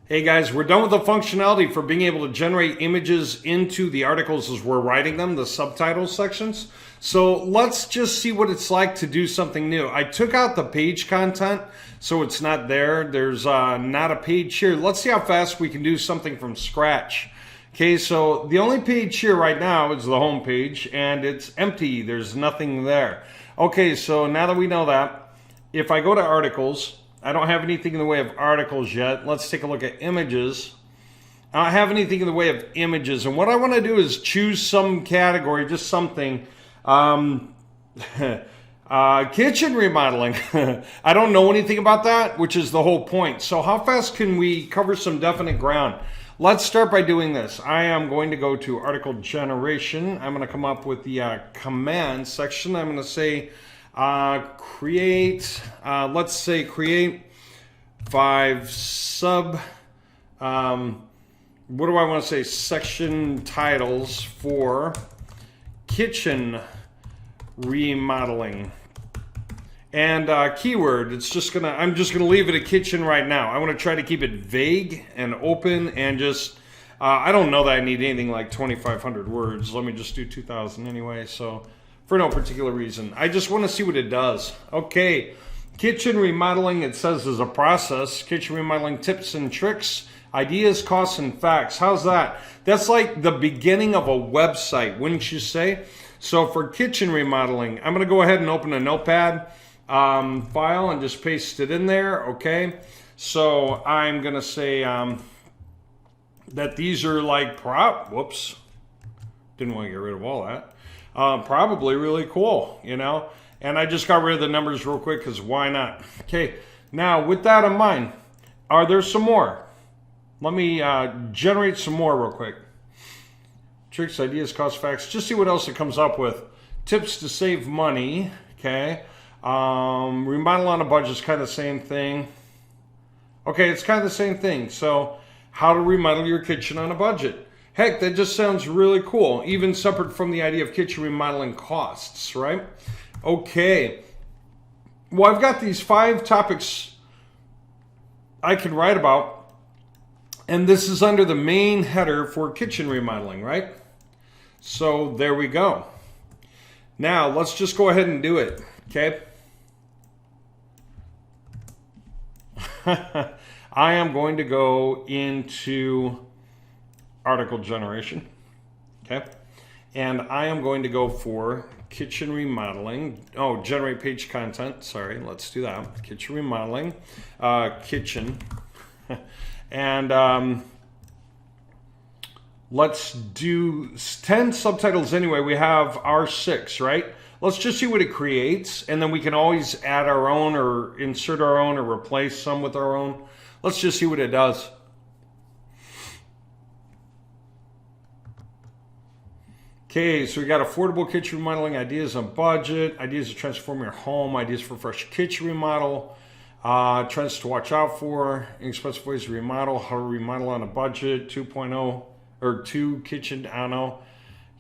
Hey guys, we're done with the functionality for being able to generate images into the articles as we're writing them, the subtitles sections. So let's just see what it's like to do something new. I took out the page content, so it's not there. There's not a page here. Let's see how fast we can do something from scratch. Okay, so the only page here right now is the home page, and it's empty. There's nothing there. Okay, so now that we know that, if I go to articles, I don't have anything in the way of articles yet. Let's take a look at images. I don't have anything in the way of images. And what I want to do is choose some category, just something. Kitchen remodeling. I don't know anything about that, which is the whole point. So how fast can we cover some definite ground? Let's start by doing this. I am going to go to article generation. I'm going to come up with the command section. I'm going to say create, let's say create 5 sub, what do I want to say, section titles for kitchen remodeling. And keyword, I'm just gonna leave it a kitchen right now. I want to try to keep it vague and open and just, I don't know that I need anything like 2,500 words. Let me just do 2,000 anyway, so for no particular reason. I just want to see what it does. Okay, kitchen remodeling, it says, is a process. Kitchen remodeling tips and tricks, ideas, costs, and facts. How's that? That's like the beginning of a website, wouldn't you say? So for kitchen remodeling, I'm going to go ahead and open a notepad file and just paste it in there. Okay, so I'm going to say that these are like whoops, didn't want to get rid of all that. Probably really cool, you know, and I just got rid of the numbers real quick because why not? Okay, now with that in mind, are there some more? Let me generate some more real quick. Tricks, ideas, cost, facts, just see what else it comes up with. Tips to save money, okay. Remodel on a budget is kind of the same thing. Okay, it's kind of the same thing. So how to remodel your kitchen on a budget. Heck, that just sounds really cool, even separate from the idea of kitchen remodeling costs, right? Okay. Well, I've got these 5 topics I can write about, and this is under the main header for kitchen remodeling, right? So there we go. Now, let's just go ahead and do it, okay? I am going to go into article generation, okay, and I am going to go for kitchen remodeling. Oh, generate page content, sorry, let's do that. Kitchen remodeling, kitchen, and let's do 10 subtitles anyway. We have our 6, right? Let's just see what it creates, and then we can always add our own or insert our own or replace some with our own. Let's just see what it does. Okay, so we got affordable kitchen remodeling, ideas on budget, ideas to transform your home, ideas for fresh kitchen remodel, trends to watch out for, inexpensive ways to remodel, how to remodel on a budget, 2.0 or 2 kitchen, I don't know,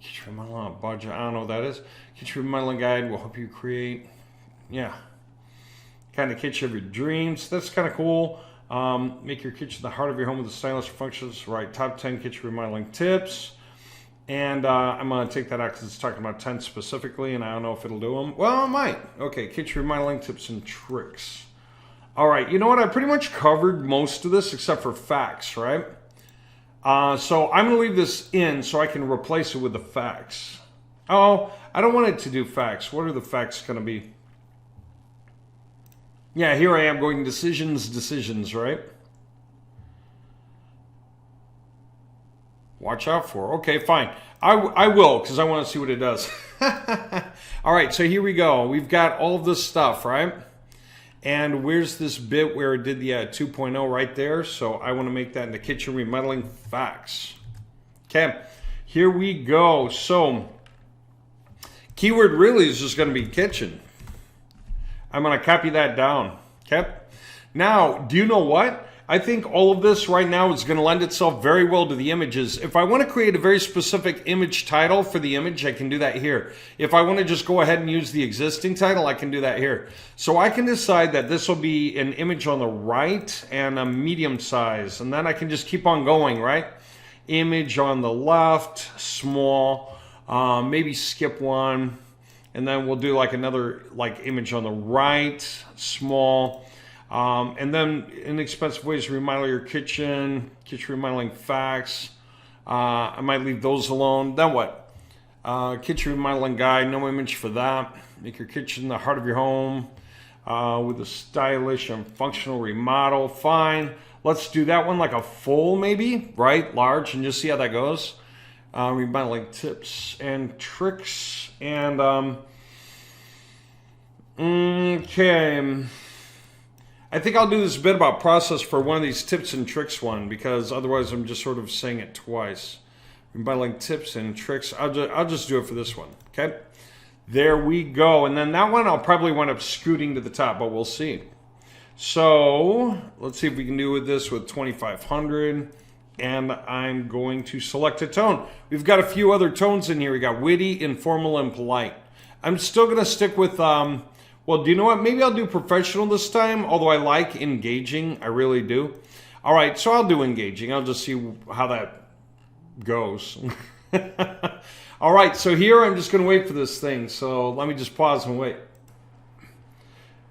kitchen remodel on a budget, I don't know what that is. Kitchen remodeling guide will help you create, yeah, kind of kitchen of your dreams. That's kind of cool. Make your kitchen the heart of your home with the stylish functions. Right, top 10 kitchen remodeling tips. And I'm going to take that out because it's talking about 10 specifically, and I don't know if it'll do them. Well, it might. Okay, kitchen remodeling tips and tricks. All right, you know what? I pretty much covered most of this except for facts, right? So I'm going to leave this in so I can replace it with the facts. Oh, I don't want it to do facts. What are the facts going to be? Yeah, here I am going decisions, right? Watch out for. Okay, fine. I will, because I want to see what it does. All right, so here we go. We've got all of this stuff, right? And where's this bit where it did the 2.0 right there? So I want to make that into kitchen remodeling facts. Okay, here we go. So keyword really is just going to be kitchen. I'm going to copy that down. Okay. Now, do you know what? I think all of this right now is going to lend itself very well to the images. If I want to create a very specific image title for the image, I can do that here. If I want to just go ahead and use the existing title, I can do that here. So I can decide that this will be an image on the right and a medium size, and then I can just keep on going, right? Image on the left, small, maybe skip one, and then we'll do like another like image on the right, small. And then inexpensive ways to remodel your kitchen remodeling facts. I might leave those alone. Then what? Kitchen remodeling guide, no image for that. Make your kitchen the heart of your home with a stylish and functional remodel. Fine. Let's do that one like a full maybe, right? Large, and just see how that goes. Remodeling tips and tricks. And, okay. I think I'll do this bit about process for one of these tips and tricks one, because otherwise I'm just sort of saying it twice. Remodeling tips and tricks. I'll just do it for this one. Okay. There we go. And then that one I'll probably wind up scooting to the top, but we'll see. So let's see if we can do this with 2500. And I'm going to select a tone. We've got a few other tones in here. We got witty, informal, and polite. I'm still going to stick with, well, do you know what? Maybe I'll do professional this time, although I like engaging. I really do. All right, so I'll do engaging. I'll just see how that goes. All right, so here I'm just going to wait for this thing. So let me just pause and wait.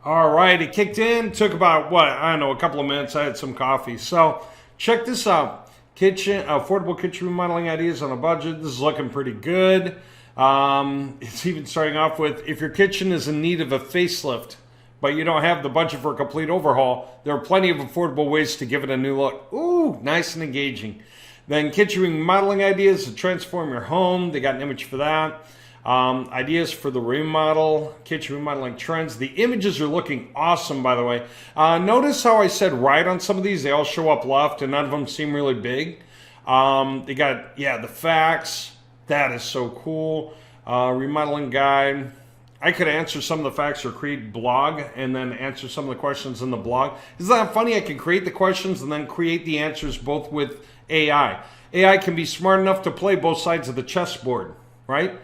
All right, it kicked in. Took about, what, I don't know, a couple of minutes. I had some coffee. So check this out. Affordable kitchen remodeling ideas on a budget. This is looking pretty good. It's even starting off with, if your kitchen is in need of a facelift, but you don't have the budget for a complete overhaul, there are plenty of affordable ways to give it a new look. Ooh, nice and engaging. Then kitchen remodeling ideas to transform your home. They got an image for that. Ideas for the remodel, kitchen remodeling trends. The images are looking awesome, by the way. Notice how I said right on some of these. They all show up left, and none of them seem really big. They got, yeah, the facts. That is so cool. Remodeling guide. I could answer some of the facts or create blog and then answer some of the questions in the blog. Isn't that funny? I can create the questions and then create the answers both with AI. AI can be smart enough to play both sides of the chessboard, right?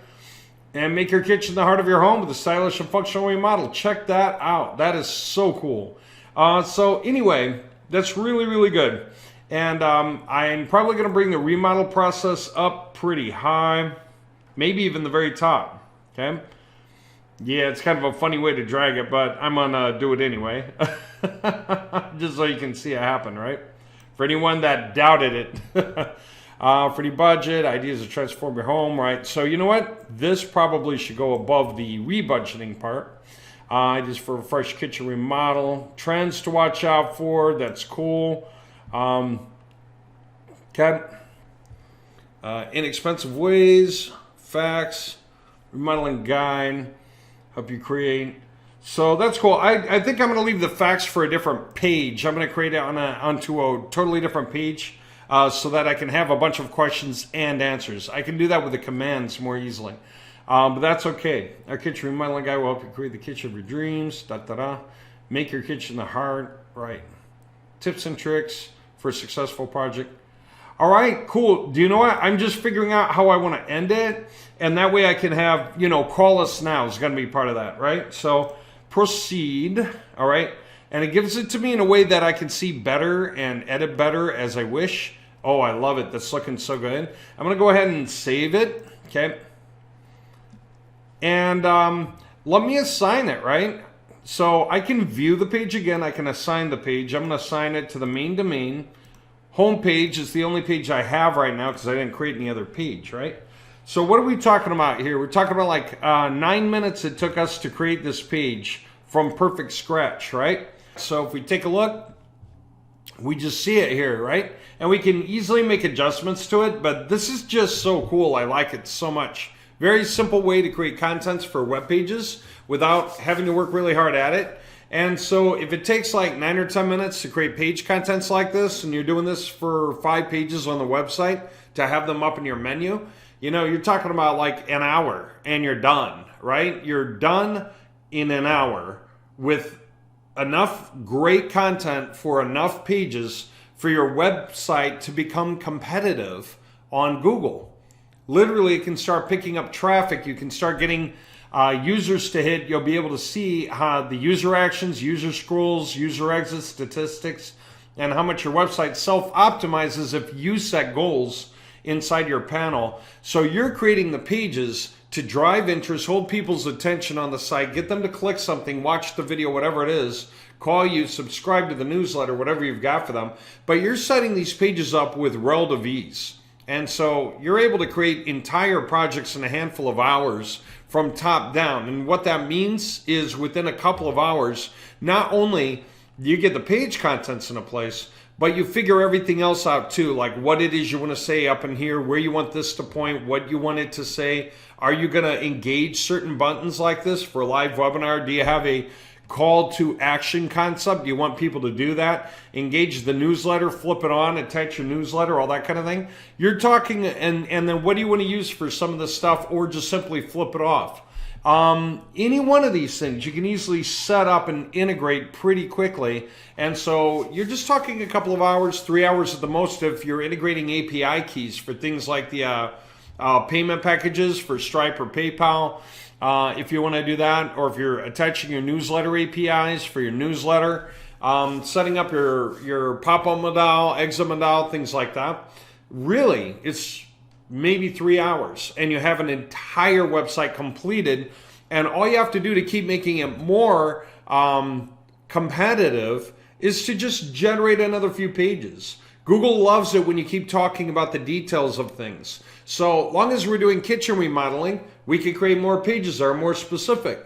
And make your kitchen the heart of your home with a stylish and functional remodel. Check that out. That is so cool. So anyway, that's really, really good. And I'm probably going to bring the remodel process up pretty high. Maybe even the very top. Okay? Yeah, it's kind of a funny way to drag it, but I'm going to do it anyway. Just so you can see it happen, right? For anyone that doubted it. For the budget, ideas to transform your home, right? So you know what? This probably should go above the rebudgeting part. Ideas for a fresh kitchen remodel. Trends to watch out for. That's cool. Okay. Inexpensive ways. Facts. Remodeling guide. Help you create. So that's cool. I think I'm going to leave the facts for a different page. I'm going to create it onto a totally different page. So that I can have a bunch of questions and answers. I can do that with the commands more easily. But that's okay. Our kitchen remodeling guy will help you create the kitchen of your dreams. Make your kitchen the heart. Right. Tips and tricks for a successful project. All right, cool. Do you know what? I'm just figuring out how I want to end it. And that way I can have, call us now is going to be part of that, right? So proceed. All right. And it gives it to me in a way that I can see better and edit better as I wish. Oh, I love it. That's looking so good. I'm going to go ahead and save it. Okay. And let me assign it, right? So I can view the page again. I can assign the page. I'm going to assign it to the main domain. Home page is the only page I have right now because I didn't create any other page, right? So what are we talking about here? We're talking about like 9 minutes it took us to create this page from perfect scratch, right? So if we take a look, we just see it here, right? And we can easily make adjustments to it, but this is just so cool. I like it so much. Very simple way to create contents for web pages without having to work really hard at it. And so if it takes like 9 or 10 minutes to create page contents like this, and you're doing this for 5 pages on the website to have them up in your menu, you're talking about like an hour and you're done, right? You're done in an hour with enough great content for enough pages for your website to become competitive on Google. Literally, it can start picking up traffic. You can start getting users to hit. You'll be able to see how the user actions, user scrolls, user exit statistics, and how much your website self-optimizes if you set goals inside your panel. So you're creating the pages to drive interest, hold people's attention on the site, get them to click something, watch the video, whatever it is, call you, subscribe to the newsletter, whatever you've got for them. But you're setting these pages up with relative ease. And so you're able to create entire projects in a handful of hours from top down. And what that means is within a couple of hours, not only do you get the page contents in a place, but you figure everything else out too, like what it is you want to say up in here, where you want this to point, what you want it to say. Are you going to engage certain buttons like this for a live webinar? Do you have a call to action concept? Do you want people to do that? Engage the newsletter, flip it on, attach your newsletter, all that kind of thing. You're talking, and then what do you want to use for some of this stuff, or just simply flip it off? Any one of these things you can easily set up and integrate pretty quickly. And so you're just talking a couple of hours, 3 hours at the most, if you're integrating API keys for things like the payment packages for Stripe or PayPal. If you want to do that, or if you're attaching your newsletter APIs for your newsletter, setting up your pop-up modal, exit modal, things like that. Really, it's maybe 3 hours, and you have an entire website completed. And all you have to do to keep making it more competitive is to just generate another few pages. Google loves it when you keep talking about the details of things. So long as we're doing kitchen remodeling, we can create more pages that are more specific.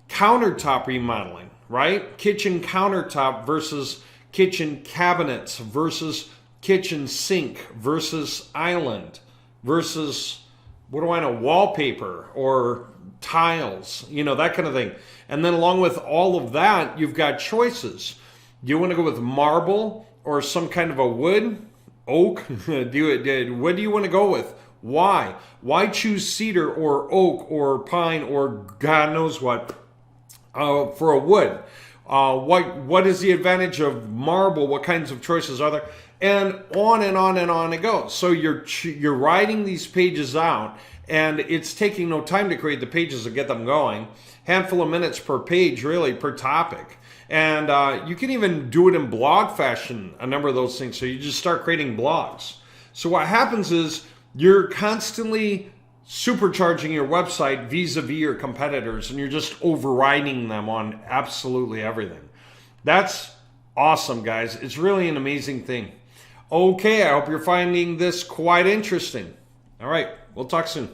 Countertop remodeling, right? Kitchen countertop versus kitchen cabinets versus kitchen sink versus island versus, what do I know, wallpaper or tiles, that kind of thing. And then along with all of that, you've got choices. Do you want to go with marble or some kind of a wood, oak? What do you want to go with? Why? Why choose cedar or oak or pine or God knows what for a wood? What is the advantage of marble? What kinds of choices are there? And on and on and on it goes. So you're writing these pages out, and it's taking no time to create the pages and get them going. Handful of minutes per page, really, per topic. And you can even do it in blog fashion, a number of those things. So you just start creating blogs. So what happens is you're constantly supercharging your website vis-a-vis your competitors, and you're just overriding them on absolutely everything. That's awesome, guys. It's really an amazing thing. Okay, I hope you're finding this quite interesting. All right, we'll talk soon.